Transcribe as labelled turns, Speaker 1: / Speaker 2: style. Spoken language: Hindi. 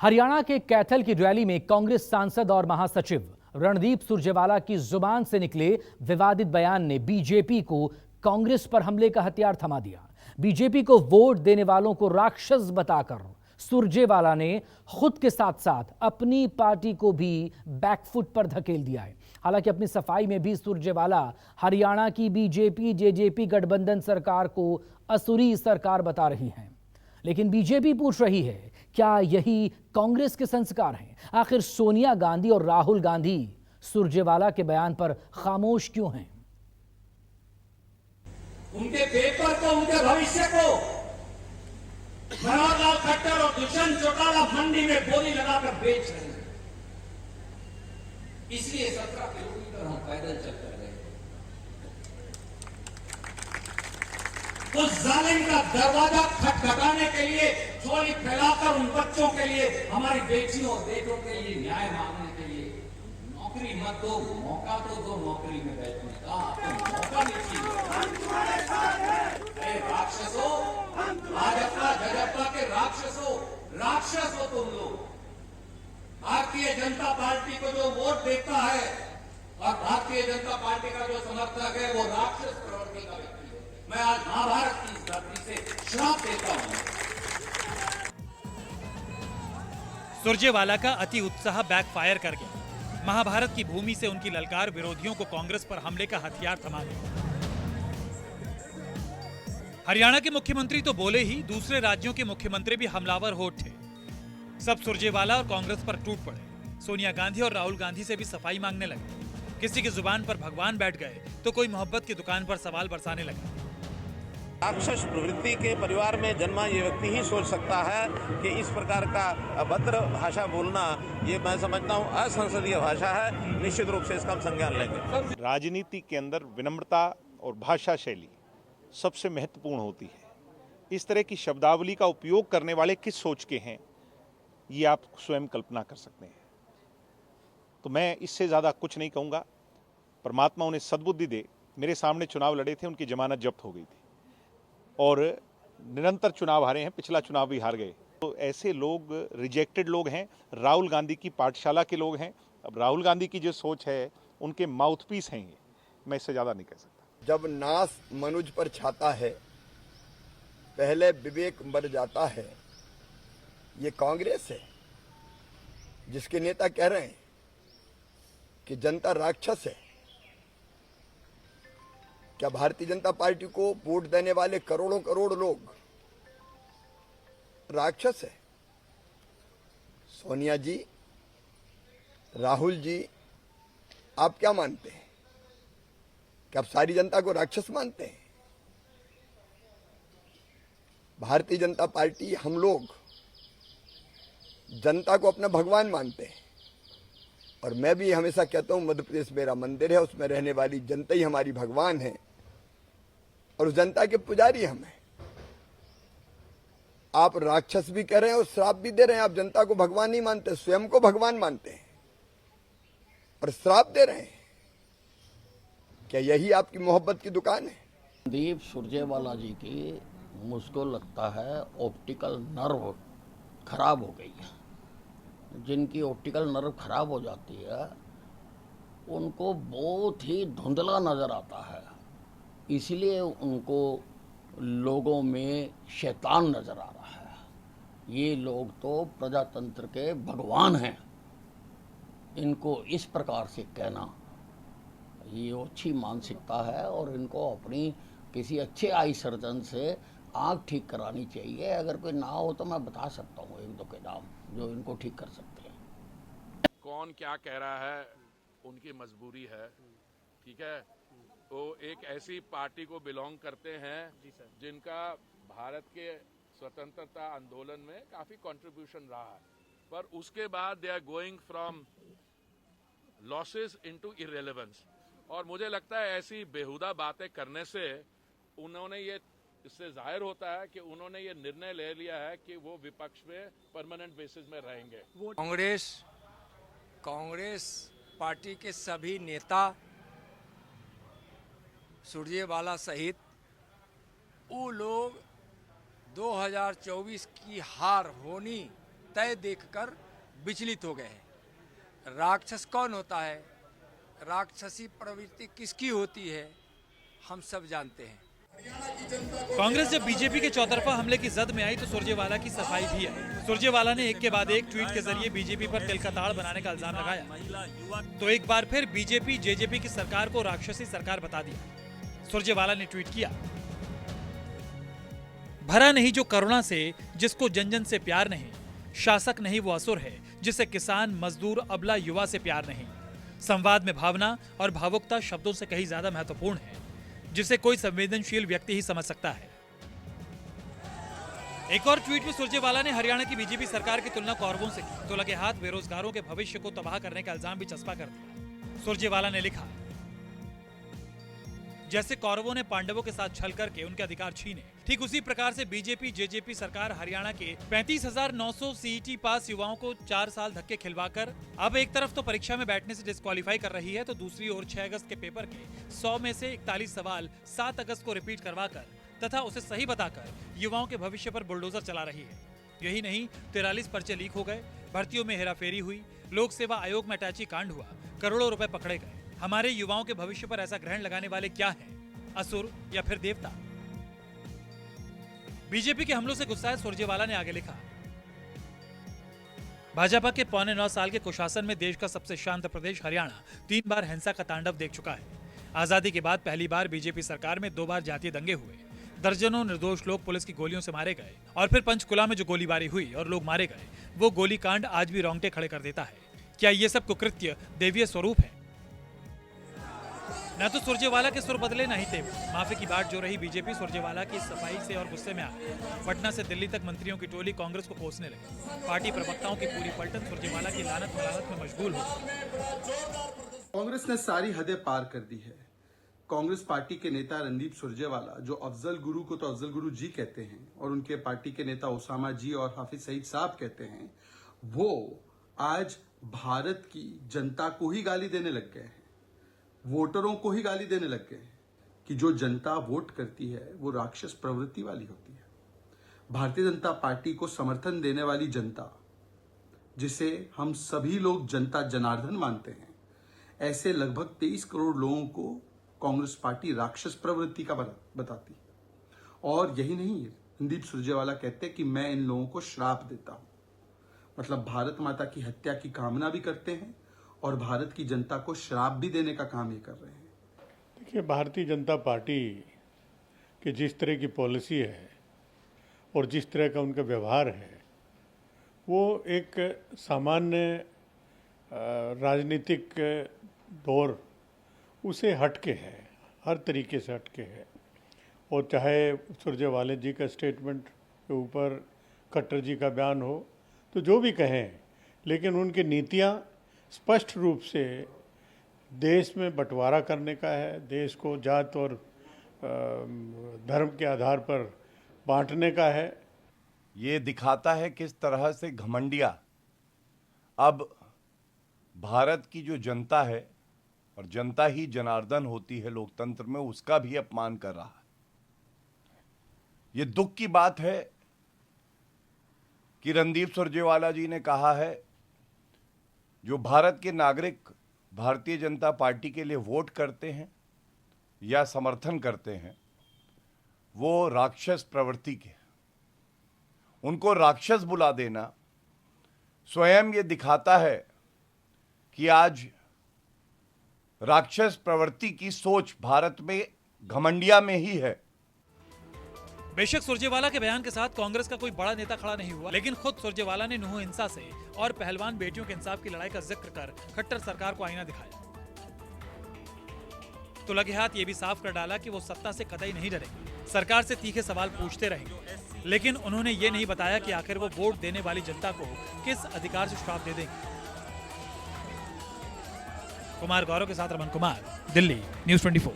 Speaker 1: हरियाणा के कैथल की रैली में कांग्रेस सांसद और महासचिव रणदीप सुरजेवाला की जुबान से निकले विवादित बयान ने बीजेपी को कांग्रेस पर हमले का हथियार थमा दिया। बीजेपी को वोट देने वालों को राक्षस बताकर सुरजेवाला ने खुद के साथ साथ अपनी पार्टी को भी बैकफुट पर धकेल दिया है। हालांकि अपनी सफाई में भी सुरजेवाला हरियाणा की बीजेपी जेजेपी गठबंधन सरकार को असुरी सरकार बता रही है। लेकिन बीजेपी पूछ रही है, क्या यही कांग्रेस के संस्कार हैं? आखिर सोनिया गांधी और राहुल गांधी सुरजेवाला के बयान पर खामोश क्यों हैं?
Speaker 2: उनके पेपर को, उनके भविष्य को मनोहर लाल खट्टर और दुष्यंत चौटाला मंडी में बोली लगाकर बेच रहे हैं। इसलिए 17 किलोमीटर हम पैदल चल कर गए। उस जालिम का दरवाजा खटखटाने के लिए, झोली फैलाकर उन बच्चों के लिए, हमारी बेटियों और बेटों के लिए न्याय मांगने के लिए नौकरी मत दो, मौका तो दो नौकरी में बैठने का। आपको मौका नहीं चाहिए। अरे राक्षसों, भाजपा जजपा के राक्षसों, राक्षस हो तुम लोग। भारतीय जनता पार्टी को जो वोट देता है और भारतीय जनता पार्टी का जो समर्थक है वो राक्षस प्रवृत्ति का व्यक्ति है। मैं आज महाभारत की इस धरती से श्राप देता हूं।
Speaker 3: सुरजेवाला का अति उत्साह बैकफायर कर गया। महाभारत की भूमि से उनकी ललकार विरोधियों को कांग्रेस पर हमले का हथियार थमा गया। हरियाणा के मुख्यमंत्री तो बोले ही, दूसरे राज्यों के मुख्यमंत्री भी हमलावर हो उठे। सब सुरजेवाला और कांग्रेस पर टूट पड़े। सोनिया गांधी और राहुल गांधी से भी सफाई मांगने लगे। किसी की जुबान पर भगवान बैठ गए तो कोई मोहब्बत की दुकान पर सवाल बरसाने लगा।
Speaker 4: राक्षस प्रवृत्ति के परिवार में जन्मा ये व्यक्ति ही सोच सकता है कि इस प्रकार का अभद्र भाषा बोलना, ये मैं समझता हूँ असंसदीय भाषा है। निश्चित रूप से इसका हम संज्ञान लेंगे।
Speaker 5: राजनीति के अंदर विनम्रता और भाषा शैली सबसे महत्वपूर्ण होती है। इस तरह की शब्दावली का उपयोग करने वाले किस सोच के हैं, ये आप स्वयं कल्पना कर सकते हैं। तो मैं इससे ज़्यादा कुछ नहीं कहूँगा। परमात्मा उन्हें सद्बुद्धि दे। मेरे सामने चुनाव लड़े थे, उनकी जमानत जब्त हो गई थी और निरंतर चुनाव हारे हैं। पिछला चुनाव भी हार गए। तो ऐसे लोग रिजेक्टेड लोग हैं, राहुल गांधी की पाठशाला के लोग हैं। अब राहुल गांधी की जो सोच है, उनके माउथपीस हैं ये। मैं इससे ज़्यादा नहीं कह सकता।
Speaker 6: जब नाश मनुज पर छाता है, पहले विवेक मर जाता है। ये कांग्रेस है जिसके नेता कह रहे हैं कि जनता राक्षस है। क्या भारतीय जनता पार्टी को वोट देने वाले करोड़ों करोड़ लोग राक्षस है? सोनिया जी, राहुल जी, आप क्या मानते हैं? क्या आप सारी जनता को राक्षस मानते हैं? भारतीय जनता पार्टी, हम लोग जनता को अपना भगवान मानते हैं। और मैं भी हमेशा कहता हूं, मध्य प्रदेश मेरा मंदिर है, उसमें रहने वाली जनता ही हमारी भगवान है और उस जनता के पुजारी हम हैं। आप राक्षस भी कह रहे हैं और श्राप भी दे रहे हैं। आप जनता को भगवान नहीं मानते, स्वयं को भगवान मानते हैं और श्राप दे रहे हैं। क्या यही आपकी मोहब्बत की दुकान है?
Speaker 7: रणदीप सुरजेवाला जी की मुझको लगता है ऑप्टिकल नर्व खराब हो गई है। जिनकी ऑप्टिकल नर्व खराब हो जाती है उनको बहुत ही धुंधला नजर आता है, इसलिए उनको लोगों में शैतान नजर आ रहा है। ये लोग तो प्रजातंत्र के भगवान हैं। इनको इस प्रकार से कहना ये अच्छी मानसिकता है और इनको अपनी किसी अच्छे आई सर्जन से आँख ठीक करानी चाहिए। अगर कोई ना हो तो मैं बता सकता हूँ एक दो के नाम जो इनको ठीक कर सकते हैं।
Speaker 8: कौन क्या कह रहा है उनकी मजबूरी है, ठीक है। तो एक ऐसी पार्टी को बिलोंग करते हैं जिनका भारत के स्वतंत्रता आंदोलन में काफी कंट्रीब्यूशन रहा है, पर उसके बाद they are going from losses into irrelevance. और मुझे लगता है ऐसी बेहुदा बातें करने से उन्होंने ये, इससे जाहिर होता है कि उन्होंने ये निर्णय ले लिया है कि वो विपक्ष में परमानेंट बेसिस में रहेंगे।
Speaker 9: कांग्रेस पार्टी के सभी नेता सुरजेवाला सहित वो लोग 2024 की हार होनी तय देखकर विचलित हो गए हैं। राक्षस कौन होता है, राक्षसी प्रवृत्ति किसकी होती है, हम सब जानते हैं।
Speaker 3: कांग्रेस जब बीजेपी के चौतरफा हमले की जद में आई तो सुरजेवाला की सफाई भी आई। सुरजेवाला ने एक के बाद एक ट्वीट के जरिए बीजेपी पर तिल का ताड़ बनाने का इल्जाम लगाया, तो एक बार फिर बीजेपी जेजेपी की सरकार को राक्षसी सरकार बता दिया। सुरजेवाला ने ट्वीट किया, भरा नहीं जो करुणा से, जिसको जन जन से प्यार नहीं, शासक नहीं वो असुर है, जिसे किसान मजदूर अबला युवा से प्यार नहीं। संवाद में भावना और भावुकता शब्दों से कहीं ज्यादा महत्वपूर्ण है, जिसे कोई संवेदनशील व्यक्ति ही समझ सकता है। एक और ट्वीट में सुरजेवाला ने हरियाणा की बीजेपी सरकार की तुलना कौरवों से की, तो लगे हाथ बेरोजगारों के भविष्य को तबाह करने का इल्जाम भी चस्पा कर दिया। सुरजेवाला ने लिखा, जैसे कौरवों ने पांडवों के साथ छल करके उनके अधिकार छीने, ठीक उसी प्रकार से बीजेपी जेजेपी सरकार हरियाणा के 35,900 सीईटी पास युवाओं को 4 साल धक्के खिलवाकर अब एक तरफ तो परीक्षा में बैठने से डिस्क्वालीफाई कर रही है, तो दूसरी ओर 6 अगस्त के पेपर के 100 में से 41 सवाल 7 अगस्त को रिपीट करवाकर तथा उसे सही बताकर युवाओं के भविष्य पर बुलडोजर चला रही है। यही नहीं, 43 पर्चे लीक हो गए, भर्तियों में हेराफेरी हुई, लोक सेवा आयोग में अटैची कांड हुआ, करोड़ों रुपए पकड़े गए। हमारे युवाओं के भविष्य पर ऐसा ग्रहण लगाने वाले क्या हैं, असुर या फिर देवता? बीजेपी के हमलों से गुस्साए सुरजेवाला ने आगे लिखा, भाजपा के 8.25 साल के कुशासन में देश का सबसे शांत प्रदेश हरियाणा 3 बार हिंसा का तांडव देख चुका है। आजादी के बाद पहली बार बीजेपी सरकार में 2 बार जातीय दंगे हुए, दर्जनों निर्दोष लोग पुलिस की गोलियों से मारे गए, और फिर पंचकुला में जो गोलीबारी हुई और लोग मारे गए, वो गोलीकांड आज भी रोंगटे खड़े कर देता है। क्या ये सब कुकृत्य देवीय स्वरूप है? न तो सुरजेवाला के सुर बदले न ही तेवर। माफी की बात जो रही बीजेपी सुरजेवाला की सफाई से और गुस्से में आ गई। पटना से दिल्ली तक मंत्रियों की टोली कांग्रेस को कोसने लगी। पार्टी प्रवक्ताओं की पूरी पलटन सुरजेवाला की लानत मलानत में मशगूल हो गई।
Speaker 10: कांग्रेस ने सारी हदें पार कर दी है। कांग्रेस पार्टी के नेता रणदीप सुरजेवाला, जो अफजल गुरु को तो अफजल गुरु जी कहते हैं और उनके पार्टी के नेता ओसामा जी और हाफिज सईद साहब कहते हैं, वो आज भारत की जनता को ही गाली देने लग गए हैं, वोटरों को ही गाली देने लग गए हैं कि जो जनता वोट करती है वो राक्षस प्रवृत्ति वाली होती है। भारतीय जनता पार्टी को समर्थन देने वाली जनता, जिसे हम सभी लोग जनता जनार्दन मानते हैं, ऐसे लगभग 23 करोड़ लोगों को कांग्रेस पार्टी राक्षस प्रवृत्ति का बताती है। और यही नहीं, रणदीप सुरजेवाला कहते हैं कि मैं इन लोगों को श्राप देता हूं, मतलब भारत माता की हत्या की कामना भी करते हैं और भारत की जनता को श्राप भी देने का काम ये कर रहे हैं।
Speaker 11: देखिए, भारतीय जनता पार्टी की जिस तरह की पॉलिसी है और जिस तरह का उनका व्यवहार है, वो एक सामान्य राजनीतिक दौर उसे हटके है, हर तरीके से हटके है। और चाहे सुरजेवाला जी का स्टेटमेंट के ऊपर खट्टर जी का बयान हो, तो जो भी कहें, लेकिन उनकी नीतियाँ स्पष्ट रूप से देश में बंटवारा करने का है, देश को जात और धर्म के आधार पर बांटने का है।
Speaker 12: ये दिखाता है किस तरह से घमंडिया अब भारत की जो जनता है, और जनता ही जनार्दन होती है लोकतंत्र में, उसका भी अपमान कर रहा है। ये दुख की बात है कि रणदीप सुरजेवाला जी ने कहा है, जो भारत के नागरिक भारतीय जनता पार्टी के लिए वोट करते हैं या समर्थन करते हैं, वो राक्षस प्रवृत्ति के, उनको राक्षस बुला देना स्वयं ये दिखाता है कि आज राक्षस प्रवृत्ति की सोच भारत में घमंडिया में ही है।
Speaker 3: बेशक सुरजेवाला के बयान के साथ कांग्रेस का कोई बड़ा नेता खड़ा नहीं हुआ, लेकिन खुद सुरजेवाला ने नुह हिंसा से और पहलवान बेटियों के इंसाफ की लड़ाई का जिक्र कर खट्टर सरकार को आईना दिखाया। तो लगे हाथ ये भी साफ कर डाला कि वो सत्ता से कतई नहीं डरेंगे, सरकार से तीखे सवाल पूछते रहेंगे, लेकिन उन्होंने ये नहीं बताया कि आखिर वो वोट देने वाली जनता को किस अधिकार से श्राप दे देंगे। कुमार गौरव के साथ रमन कुमार, दिल्ली, न्यूज़ 24।